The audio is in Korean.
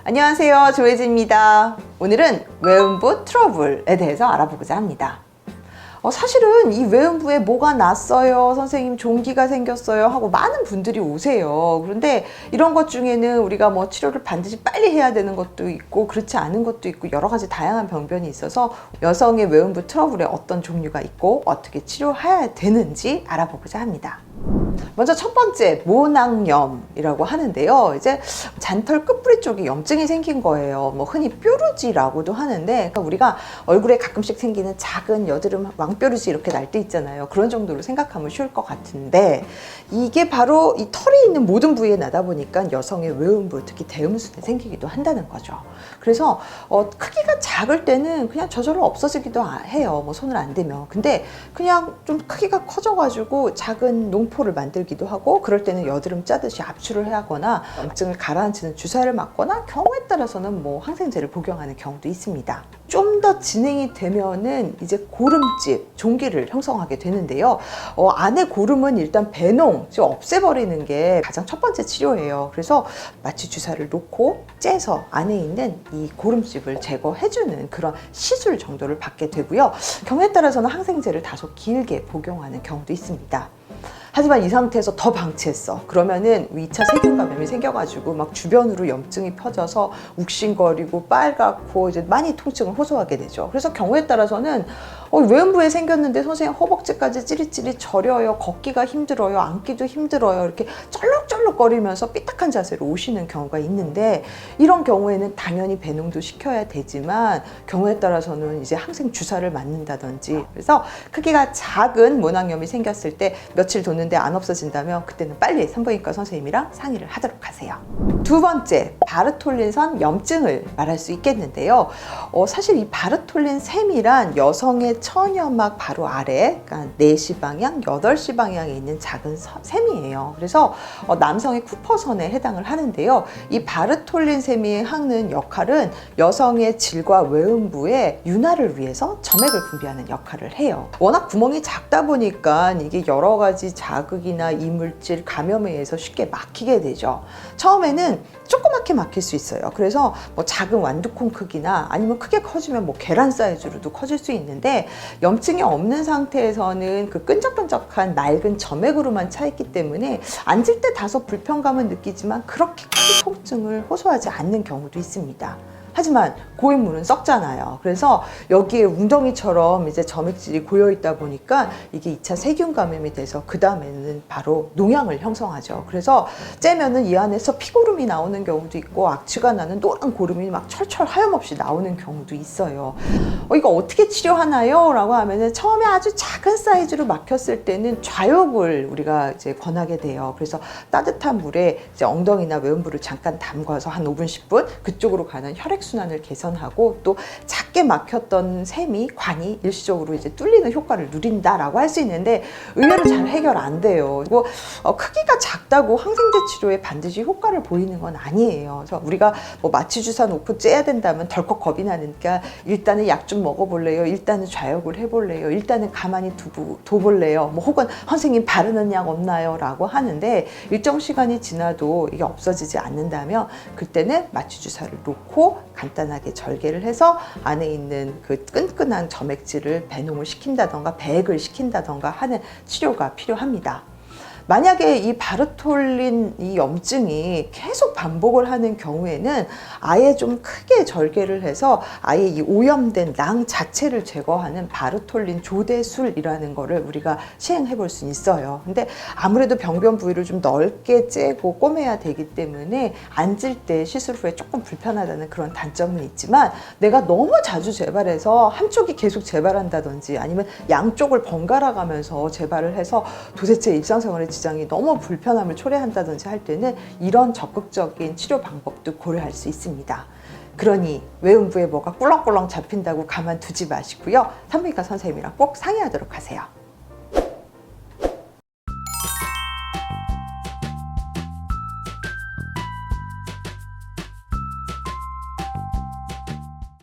안녕하세요, 조혜진입니다. 오늘은 외음부 트러블에 대해서 알아보고자 합니다. 사실은 이 외음부에 뭐가 났어요, 선생님 종기가 생겼어요 하고 많은 분들이 오세요. 그런데 이런 것 중에는 우리가 뭐 치료를 반드시 빨리 해야 되는 것도 있고 그렇지 않은 것도 있고 여러 가지 다양한 병변이 있어서 여성의 외음부 트러블에 어떤 종류가 있고 어떻게 치료해야 되는지 알아보고자 합니다. 먼저 첫 번째, 모낭염이라고 하는데요. 이제 잔털 끝부리 쪽에 염증이 생긴 거예요. 뭐 흔히 뾰루지라고도 하는데, 그러니까 우리가 얼굴에 가끔씩 생기는 작은 여드름 왕뾰루지 이렇게 날 때 있잖아요. 그런 정도로 생각하면 쉬울 것 같은데, 이게 바로 이 털이 있는 모든 부위에 나다 보니까 여성의 외음부, 특히 대음순에 생기기도 한다는 거죠. 그래서 크기가 작을 때는 그냥 저절로 없어지기도 해요. 뭐 손을 안 대면. 근데 그냥 좀 크기가 커져가지고 작은 농포를 만들기도 하고, 그럴 때는 여드름 짜듯이 압출을 하거나 염증을 가라앉히는 주사를 맞거나 경우에 따라서는 뭐 항생제를 복용하는 경우도 있습니다. 좀 더 진행이 되면은 이제 고름집, 종기를 형성하게 되는데요. 안에 고름은 일단 배농, 즉 없애버리는 게 가장 첫 번째 치료예요. 그래서 마취 주사를 놓고 째서 안에 있는 이 고름집을 제거해주는 그런 시술 정도를 받게 되고요. 경우에 따라서는 항생제를 다소 길게 복용하는 경우도 있습니다. 하지만 이 상태에서 더 방치했어. 그러면은 2차 세균감염이 생겨가지고 막 주변으로 염증이 펴져서 욱신거리고 빨갛고 이제 많이 통증을 호소하게 되죠. 그래서 경우에 따라서는 외음부에 생겼는데 선생님 허벅지까지 찌릿찌릿 저려요, 걷기가 힘들어요, 앉기도 힘들어요, 이렇게 쩔룩쩔룩거리면서 삐딱한 자세로 오시는 경우가 있는데, 이런 경우에는 당연히 배농도 시켜야 되지만 경우에 따라서는 이제 항생 주사를 맞는다든지, 그래서 크기가 작은 모낭염이 생겼을 때 며칠 뒀는데 안 없어진다면 그때는 빨리 산부인과 선생님이랑 상의를 하도록 하세요. 두 번째, 바르톨린선 염증을 말할 수 있겠는데요. 사실 이 바르톨린 샘이란 여성의 처녀막 바로 아래, 그러니까 4시 방향, 8시 방향에 있는 작은 샘이에요. 그래서 남성의 쿠퍼선에 해당을 하는데요. 이 바르톨린 샘이 하는 역할은 여성의 질과 외음부의 윤활을 위해서 점액을 분비하는 역할을 해요. 워낙 구멍이 작다 보니까 이게 여러 가지 자극이나 이물질, 감염에 의해서 쉽게 막히게 되죠. 처음에는 조그맣게 막힐 수 있어요. 그래서 뭐 작은 완두콩 크기나 아니면 크게 커지면 뭐 계란 사이즈로도 커질 수 있는데, 염증이 없는 상태에서는 그 끈적끈적한 맑은 점액으로만 차 있기 때문에 앉을 때 다소 불편감은 느끼지만 그렇게까지 통증을 호소하지 않는 경우도 있습니다. 하지만 고인물은 썩잖아요. 그래서 여기에 웅덩이처럼 이제 점액질이 고여 있다 보니까 이게 2차 세균 감염이 돼서 그 다음에는 바로 농양을 형성하죠. 그래서 째면은 이 안에서 피고름이 나오는 경우도 있고 악취가 나는 노란 고름이 막 철철 하염없이 나오는 경우도 있어요. 이거 어떻게 치료하나요? 라고 하면은 처음에 아주 작은 사이즈로 막혔을 때는 좌욕을 우리가 이제 권하게 돼요. 그래서 따뜻한 물에 이제 엉덩이나 외음부를 잠깐 담가서 한 5분, 10분 그쪽으로 가는 혈액순환을 개선하고, 또 작게 막혔던 샘이, 관이 일시적으로 이제 뚫리는 효과를 누린다라고 할 수 있는데 의외로 잘 해결 안 돼요. 그리고 크기가 작다고 항생제 치료에 반드시 효과를 보이는 건 아니에요. 그래서 우리가 뭐 마취 주사 놓고 째야 된다면 덜컥 겁이 나니까 일단은 약 좀 먹어볼래요, 일단은 좌욕을 해볼래요, 일단은 가만히 둬볼래요, 뭐 혹은 선생님 바르는 약 없나요? 라고 하는데, 일정 시간이 지나도 이게 없어지지 않는다면 그때는 마취 주사를 놓고 간단하게 절개를 해서 안에 있는 그 끈끈한 점액질을 배농을 시킨다던가 배액을 시킨다던가 하는 치료가 필요합니다. 만약에 이 바르톨린 이 염증이 계속 반복을 하는 경우에는 아예 좀 크게 절개를 해서 아예 이 오염된 낭 자체를 제거하는 바르톨린 조대술이라는 거를 우리가 시행해 볼 수 있어요. 근데 아무래도 병변 부위를 좀 넓게 째고 꼬매야 되기 때문에 앉을 때 시술 후에 조금 불편하다는 그런 단점은 있지만, 내가 너무 자주 재발해서 한쪽이 계속 재발한다든지 아니면 양쪽을 번갈아 가면서 재발을 해서 도대체 일상생활에 지장이 너무 불편함을 초래한다든지 할 때는 이런 적극적인 치료 방법도 고려할 수 있습니다. 그러니 외음부에 뭐가 꿀렁꿀렁 잡힌다고 가만두지 마시고요. 산부인과 선생님이랑 꼭 상의하도록 하세요.